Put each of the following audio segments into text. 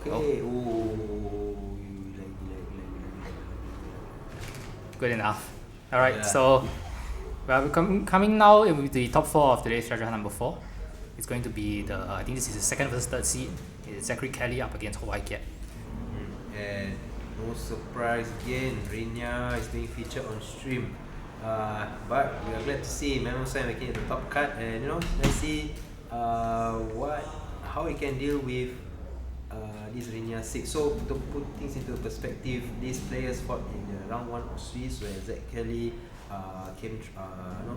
Okay. Good enough. Alright, Yeah. so we're coming now with the top 4 of today's treasure hunt number 4. It's going to be I think this is the second versus third seed. It's Zachary Kelly up against Hawaii Kiat. And no surprise again, Rinya is being featured on stream. But we are glad to see Memo Sign making the top cut, and let's see how he can deal with this Rinya 6. So to put things into perspective, these players fought in the round 1 of Swiss where Zach Kelly came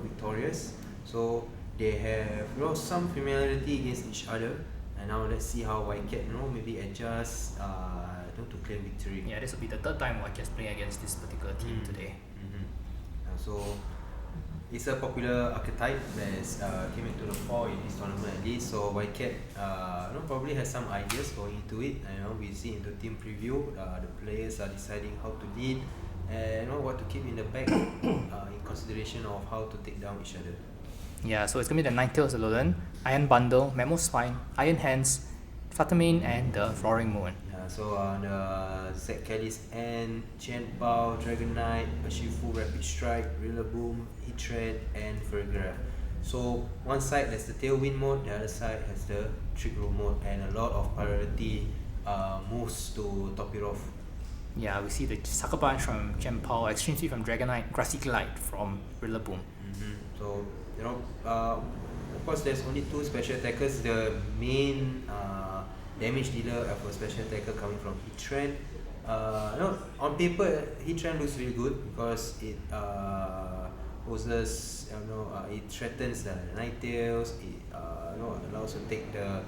victorious. So they have some familiarity against each other, and now let's see how Whitecat maybe adjust to claim victory. Yeah, this will be the third time Hawaii Kiat's playing against this particular team today. So it's a popular archetype that came into the fore in this tournament at least. So Whitecat probably has some ideas going into it. We see in the team preview, the players are deciding how to lead and what to keep in the back in consideration of how to take down each other. Yeah, so it's going to be the Ninetales Alolan, Iron Bundle, Memo Spine, Iron Hands, Fluttermane, and the Roaring Moon. So on Zach Kelly's end, Chen Pao, Dragonite, Urshifu, Rapid Strike, Rillaboom, Heatran, and Vergra. So one side has the Tailwind mode, the other side has the Trick Room mode, and a lot of priority moves to top it off. Yeah, we see the Sucker Punch from Chen Pao, Extreme Speed from Dragonite, Grassy Glide from Rillaboom. So of course there's only 2 special attackers. The main damage dealer of a special attacker coming from Heatran. On paper Heatran looks really good because it poses, it threatens the Ninetales. It allows to take the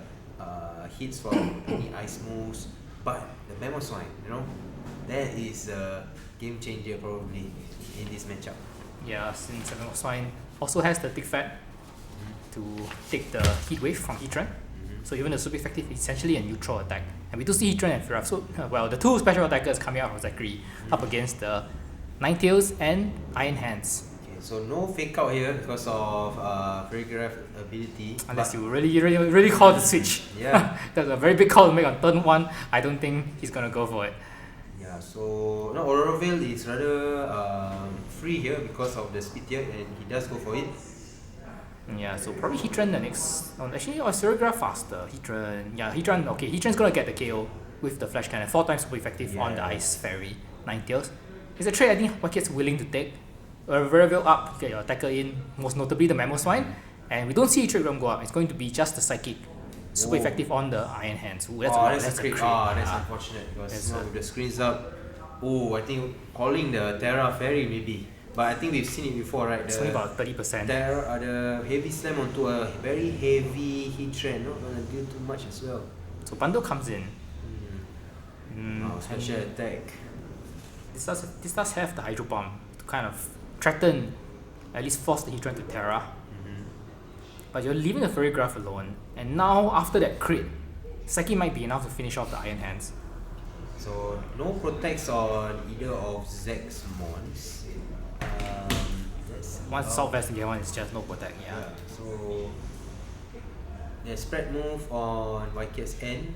hits from any ice moves. But the Memo Swine, that is a game changer probably in this matchup. Yeah, since the Memo Swine also has the Big Fat to take the Heat Wave from Heatran. So even though super effective, it's essentially a neutral attack. And we do see Heatran and Firaf. So, the 2 special attackers coming out from Zachary up against the Ninetales and Iron Hands. Okay, so no fake out here because of Vergraph ability. Unless you really call the switch. Yeah. That's a very big call to make on turn 1. I don't think he's going to go for it. Yeah, so Aurora Veil is rather free here because of the speed tier, and he does go for it. Yeah, so probably Heatran the next. Actually, Serigraph faster. Heatran. Okay, Heatran's gonna get the KO with the Flash Cannon. 4 times super effective on the Ice Fairy Ninetales. It's a trade I think Whitecat's willing to take. Variable up, get your attacker in, most notably the Memo Swine. And we don't see Trick Room go up. It's going to be just the Psychic. Super effective on the Iron Hands. That's a crit. That's unfortunate because with the screens up. I think calling the Terra Fairy maybe. But I think we've seen it before, right? It's only about 30%. The heavy slam onto a very heavy Heatran, not gonna deal too much as well. So Bundle comes in. Special attack. This does have the Hydro Bomb to kind of threaten, at least force the Heatran to Terra. But you're leaving the Fairy Graph alone, and now after that crit, Seki might be enough to finish off the Iron Hands. So no protects on either of Zach's mons. Once Assault Vest and get one, it's just no protect. Yeah. So the spread move on Whitecat's end,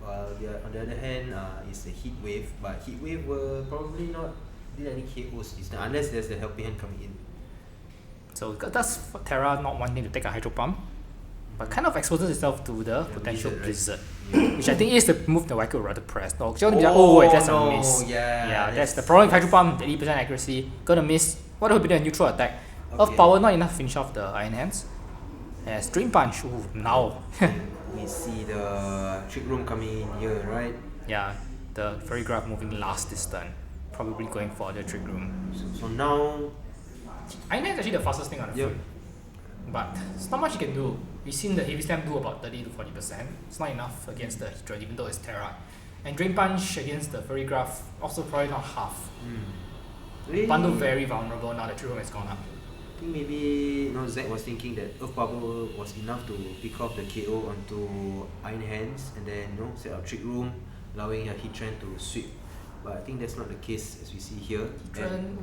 while on the other hand is the Heat Wave, but Heat Wave will probably not deal any KOs this time unless there's the helping hand coming in. So that's Terra not wanting to take a Hydro Pump, but kind of exposes itself to the potential Blizzard, which I think is the move that Whitecat would rather press. That's a miss. That's the problem with Hydro Pump, 80% accuracy, gonna miss. What would be the neutral attack? Earth Power not enough to finish off the Iron Hands. As Dream Punch, now. We see the Trick Room coming in here, right? Yeah, the Fairy Graph moving last this turn. Probably going for the Trick Room. So now Iron Hands is actually the fastest thing on the field. But it's not much you can do. We've seen the Heavy Slam do about 30 to 40%. It's not enough against the Heatran, even though it's Terra. And Drain Punch against the Fairy Graph, also probably not half. Really? Bundle very vulnerable now that Trick Room has gone up. I think maybe Zach was thinking that Earth Power was enough to pick off the KO onto Iron Hands and then set up Trick Room, allowing a Heatran to sweep. But I think that's not the case as we see here.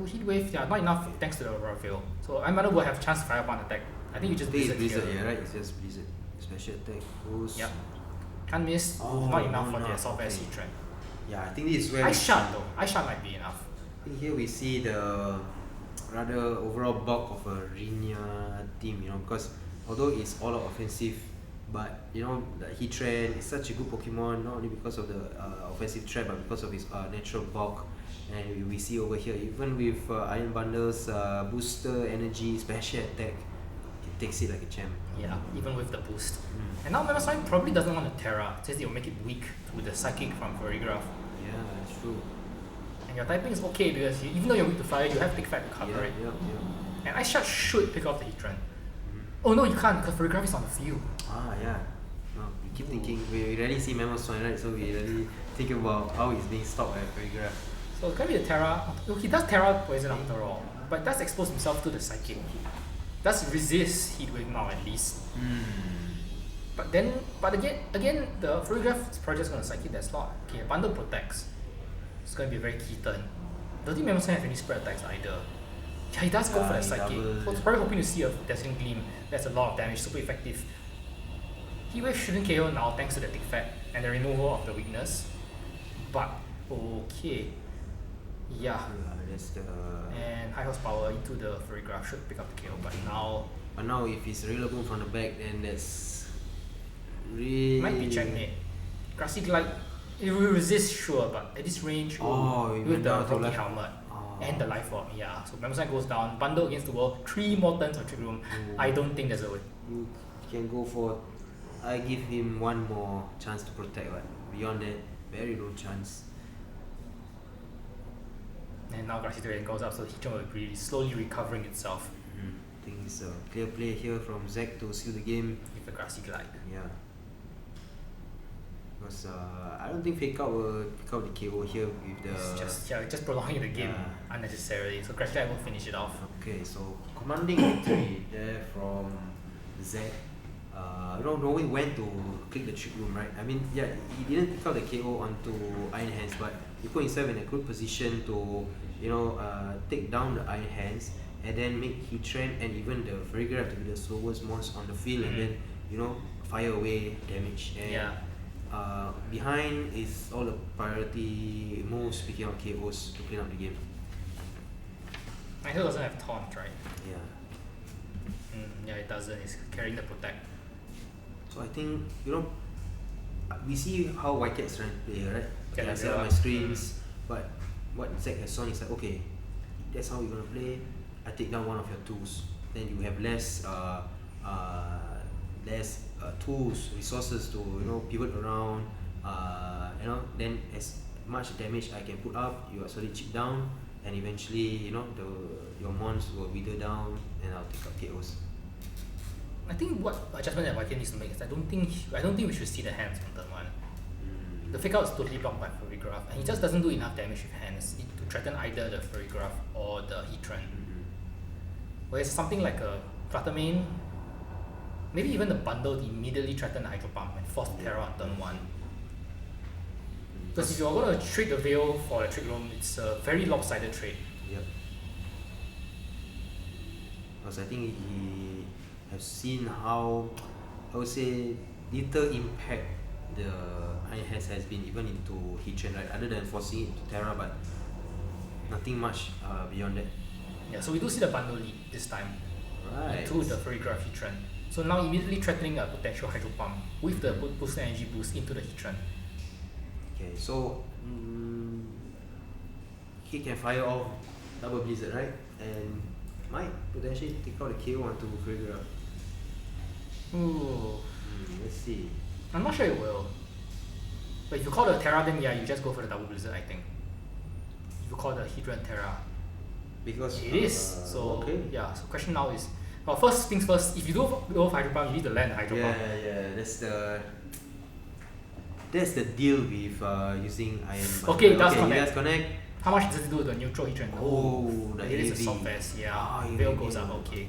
Heat Wave, not enough thanks to the Aurora Veil. So Iron Bundle will have a chance to fire upon attack. I think you just Blizzard here. Yeah, right? It's just Blizzard. Special attack goes. Yep. Can't miss. Not enough for the assault vest heat trend. Yeah, I think this is where Ice shot though. Ice shot might be enough. I think here we see the rather overall bulk of a Rina team, because although it's all out offensive, but the Heatran is such a good Pokemon, not only because of the offensive threat, but because of his natural bulk. And we see over here, even with Iron Bundle's booster energy, special attack, it takes it like a champ. Yeah, even with the boost. And now Memesign probably doesn't want to Terra, since it will make it weak with the Psychic from Furrygraph. Yeah, that's true. And your typing is okay because even though you're weak to fire, you have Big Fat to cover it. Yeah. And Ice Shot should pick off the Heatran. Oh no, you can't because Furrygraph is on the field. Yeah. No, we keep thinking, we rarely see Memesign, right? So we really think about how it's being stopped by Furrygraph. So it's gonna be the Terra. He does Terra Poison after all, but does expose himself to the Psychic. Does resist Heat Wave now at least. But again, the Furrygraph is probably just gonna Psychic that slot. Okay, Bundle protects. It's gonna be a very key turn. Don't think Memesign have any spread attacks either. Yeah, he does go for that Psychic. So it's probably hoping to see a Dazzling Gleam. That's a lot of damage, super effective. Heat Wave shouldn't KO now thanks to the Big Fat and the removal of the weakness. But okay. Yeah. That's the. And high horsepower into the Furrygraph should pick up the KO, but now if it's Rillaboom from the back, then that's really might be checkmate. Grassy Glide, it will resist sure, but at this range with the Rocky helmet and the life orb, yeah. So Memesign goes down, bundle against the wall, 3 more turns of Trick Room. I don't think there's a way. You can go for. I give him one more chance to protect, but beyond that, very low chance. And now Grassy Glide goes up, so Heatran will be slowly recovering itself. I think it's a clear play here from Zack to seal the game. With the Grassy Glide. Yeah. Because I don't think Fake Out will pick out the KO here with the. It's just prolonging the game unnecessarily. So Grassy Glide will finish it off. Okay, so commanding victory there from Zack. Knowing when to click the Trick Room, right? I mean, yeah, he didn't pick out the KO onto Iron Hands, but he put himself in a good position to, take down the Iron Hands and then make Heatran and even the Furrygraph to be the slowest monster on the field and then, fire away damage. And behind is all the priority moves picking out KOs to clean up the game. Nigel doesn't have taunt, right? Yeah. Yeah, it doesn't. It's carrying the protect. So I think, we see how White Cat's trying to play here, right? Yeah, I set up my screens, but what Zack has shown is like, okay, that's how we're gonna play. I take down one of your tools, then you have less tools, resources to pivot around. Then as much damage I can put up, you are slowly chip down, and eventually your mons will wither down, and I'll take up KOs. I think what adjustment that White needs to make is I don't think we should see the hands on turn 1. The Fake Out is totally blocked by Furrygraph, and he just doesn't do enough damage with hands to threaten either the Furrygraph or the Heatran. Whereas something like a Fluttermane, maybe even the bundle immediately threaten the Hydro Pump and force the Terra on turn 1. Because if you're going to trade the Veil for the Trick Room, it's a very lopsided trade. Yep. Because I think he has seen how, I would say, little impact the Iron Hands has been even into Heatran, right? Other than forcing it to Terra, but nothing much beyond that. Yeah, so we do see the bundle lead this time. Right. To the Furrygraph Heatran. So now immediately threatening a potential Hydro Pump with the boost energy boost into the Heatran. Okay, so he can fire off Double Blizzard, right? And might potentially take out the KO onto Furrygraph. Ooh. Let's see. I'm not sure it will. But if you call the Terra, then yeah, you just go for the Double Blizzard, I think. If you call the Heatran Terra. Because it is. So okay. Yeah, so question now is, well, first things first, if you go for Hydro Pump, you need to land the Hydro Pump. Yeah, that's the deal with using Iron Bundle. Okay, it does connect. How much does it do with the neutral Heatran? The it is a heavy. Salt Vest, yeah. Veil goes up, okay.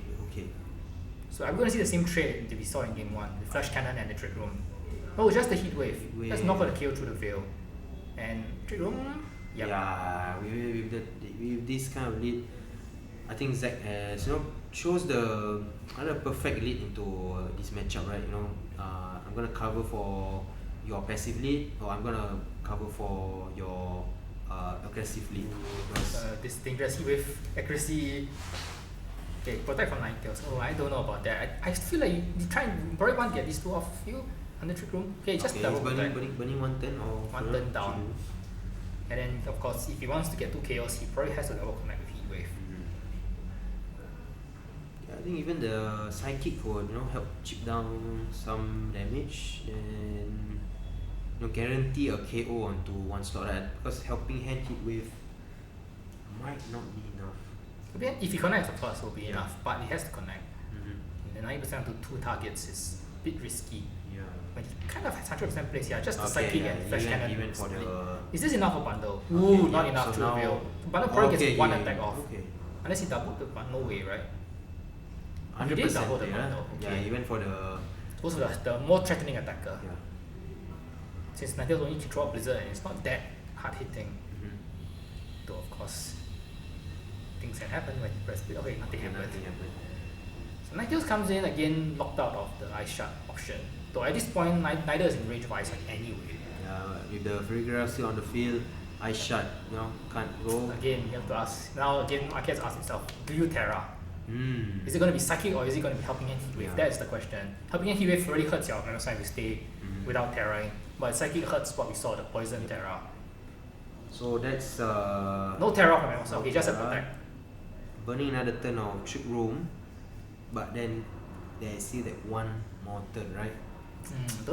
So I'm going to see the same trade that we saw in game 1, the Flash Cannon and the Trick Room. Oh, just the Heat Wave. Let's knock out the KO through the Veil. And Trick Room, yep. Yeah, with this kind of lead, I think Zack has chose the perfect lead into this matchup, right? I'm gonna cover for your passively, or I'm gonna cover for your aggressively. Because This dangerous heat wave accuracy. Okay, protect from 9 tails. Oh, I don't know about that. I feel like you try and probably want to get these two off you on the trick room. Okay, just double it's protect. burning one turn or One turn down. And then of course if he wants to get 2 KOs, he probably has to double connect with heat wave. Yeah, I think even the psychic would help chip down some damage and guarantee a KO onto one slot, right? Because helping hand hit wave might not be enough. If he connects, of course, will be enough, but he has to connect. And 90% to 2 targets is a bit risky. Yeah. But he kind of has 100% place here, just the Okay, psychic and flash cannon. even for split. the Is this enough for bundle? Okay, Ooh, not yeah, enough so to now- reveal. Bundle probably gets one yeah, attack off. Okay. Unless he doubled the bundle, no way, right? 100%. He did double the yeah. bundle, Yeah, okay. even for the Also the more threatening attacker. yeah. Since Ninetales only can throw out Blizzard and it's not that hard hitting. Mm-hmm. Though of course things can happen when you press it. Okay, nothing happened. Nothing happened. So Ninetales comes in again locked out of the Ice Shard option. Though at this point neither is in range of Ice Shard anyway. Yeah, with the Frigga still on the field, Ice Shard, can't go. Again, you have to ask. Now again, Arcade's asked himself, do you Terra? Is it going to be Psychic or is it going to be Helping Hand Heat Wave? Yeah. That is the question. Helping Hand Heat Wave already hurts your Mammoth if you stay without Terraing. But Psychic hurts what we saw, the Poison Terra. So that's No Terra from Mammoth, okay, just a Terra. Protect. burning another turn of Trick Room, but then there's still that one more turn, right?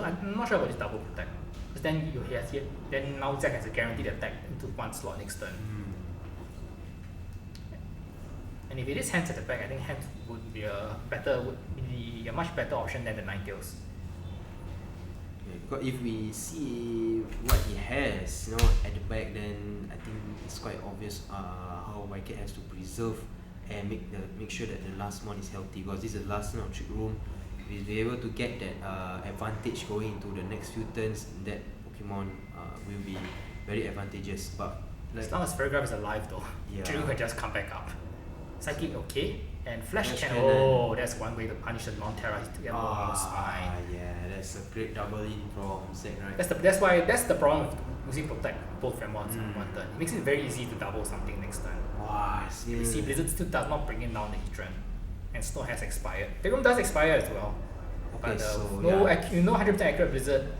I'm not sure about this double Protect. Because then you have here, then now Zack has a guaranteed attack into one slot next turn. And if it is hands at the back, I think hands would be a much better option than the Ninetales. Okay, because if we see what he has, at the back, then I think it's quite obvious how Wicked has to preserve and make sure that the last mon is healthy. Because this is the last turn of Trick Room. If he's able to get that advantage going into the next few turns, that Pokemon will be very advantageous. But As long as Ferrograph is alive though, Yeah. Trick Room can just come back up. Psychic okay, and Flash Flash Cannon. Cannon. Oh, that's one way to punish the non-Terra to get more spine. yeah, that's a great double in from Zack, right? That's the problem with using Protect both Ramons in one turn. It makes it very easy to double something next turn. Wow, You see, Blizzard still does not bring in down the Heatran, and Snow has expired. Pegrom does expire as well, Okay, but so no, yeah. 100% accurate Blizzard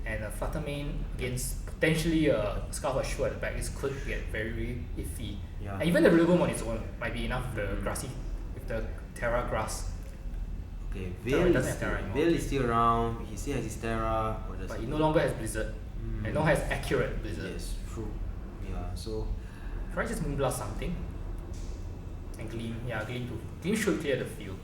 and a Fluttermane against potentially a Scarf of Shoe at the back. This could get very iffy. Yeah. And even the Rillaboom on its own might be enough with the grassy, with the Terra grass. Okay, No, it Veil doesn't have Terra anymore. Veil is still around. He still has his Terra. But he no longer has Blizzard, and no has accurate Blizzard. Yes, true. Yeah, so Try just Moonblast something. And Gleam, yeah, Gleam too. Gleam should clear the field.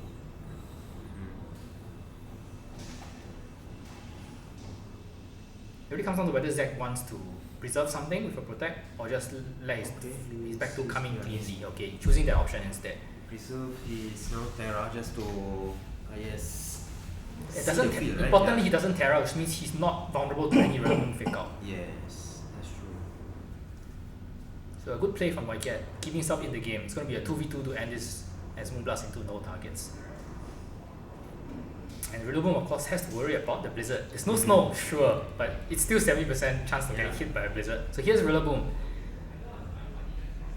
It really comes down to whether Zack wants to preserve something with a Protect or just let his back two come in cleanly. Okay, choosing that option instead. preserve his Terra just to yes. It see doesn't the field, right? importantly he Yeah. doesn't Terra, which means he's not vulnerable to any random fake out. Yes, that's true. So a good play from Wicket, keeping himself in the game. It's going to be a 2v2 to end this as Moonblast into no targets. And Rillaboom of course has to worry about the Blizzard. There's no snow, sure, but it's still 70% chance to get hit by a Blizzard. So here's Rillaboom.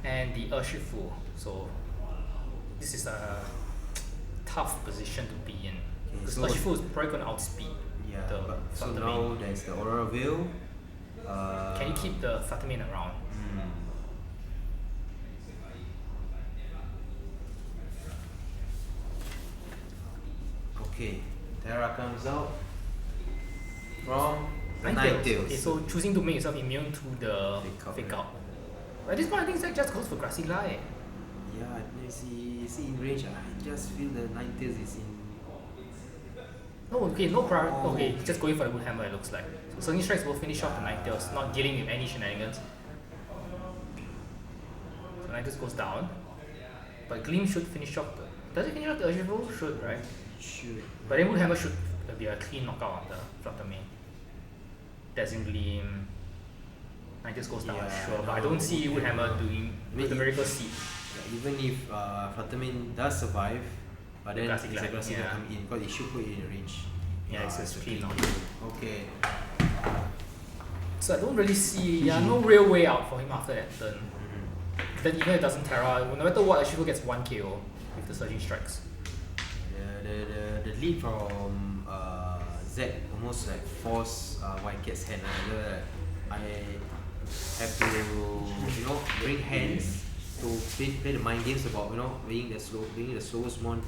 And the Urshifu. So this is a tough position to be in. Because so- Urshifu is probably going to outspeed Yeah, the but so Fluttermane. now there's the Aurora Veil. Can you keep the Fluttermane around? Okay, Terra comes out from the Ninetales. Ninetales. Okay, so choosing to make yourself immune to the Fake out, fake right? out. At this point, I think Zack just goes for Grassy Glide. Yeah, you see in range, I just feel the Ninetales is in. No, okay, no priority. Okay, he's just going for the Wood Hammer, it looks like. So Surging Strikes will finish off the Ninetales, not dealing with any shenanigans. So Ninetales goes down. But Gleam should finish off the. Does it finish off the Urshifu? Should, right? Shoot. But then Wood Hammer should be a clean knockout on the Fluttermane. Dazzling Gleam. Ninetales goes down, Yeah, sure. But I no, don't see Wood Wood Hammer Hammer. doing with the Maybe- Miracle Seed. Yeah, even if Fluttermane does survive, but then Grassy it's Glide, a Grassy yeah. come in because it should put it in range. Yeah, it's a clean clean knock. game. Okay. So I don't really see no real way out for him after that turn. Then even if it doesn't Terra, no matter what, Ashifu gets 1 KO with the surging strikes. The lead from Z almost like force White Cat's hand. I have to bring hands to play the mind games about being the slowest one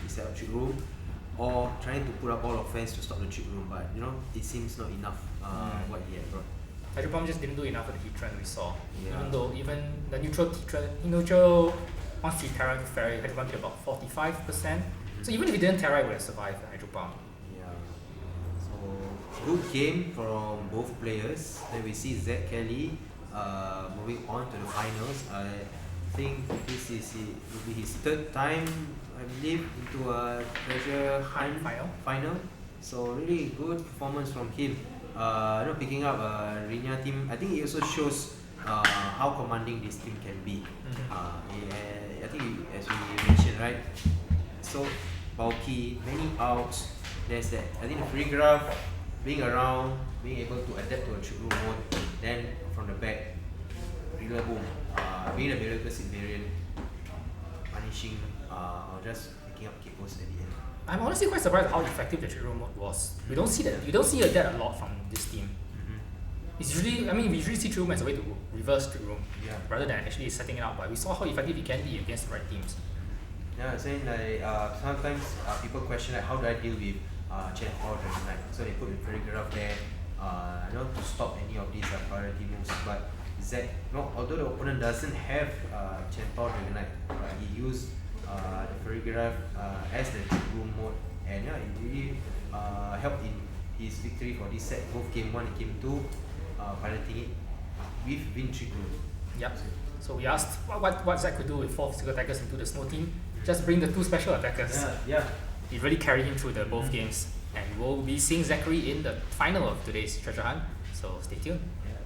inside of trick room, or trying to put up all offense to stop the trick room. But it seems not enough what he had brought. Hydropalm just didn't do enough of the heat trend we saw. Yeah. Even the neutral once he Terra into Fairy, Hydropalm did about 45%. So even if he didn't Terra, he would have survived the Hydropalm. Yeah. So good game from both players. Then we see Zach Kelly moving on to the finals. I think this will be his third time, I believe, into a treasure hunt final. So really good performance from him. Picking up Rinya team, I think it also shows how commanding this team can be. I think as we mentioned, right? So bulky, many outs. There's that. I think the free graph, being around, being able to adapt to a trick room mode, then from the back, regular boom, being a miracle variant, punishing or just picking up KOs at the end. I'm honestly quite surprised at how effective the trick room mode was. We don't see that. You don't see that a lot from this team. It's usually, we usually see trick room as a way to reverse trick room, rather than actually setting it up. But we saw how effective it can be against the right teams. Yeah, saying like sometimes people question like how do I deal with Chen Paul Dragon Knight? So they put the fairy graph there, to stop any of these priority moves. But Zach, although the opponent doesn't have Chen Paul Dragon Knight, he used the fairy graph as the trick room mode, and it really helped in his victory for this set, both game 1 and game 2, piloting it with Win trick room. Yep. So we asked what Zach could do with 4 physical attackers into the snow team. Just bring the 2 special attackers. Yeah. It really carried him through the both games. And we'll be seeing Zachary in the final of today's treasure hunt. So stay tuned. Yeah.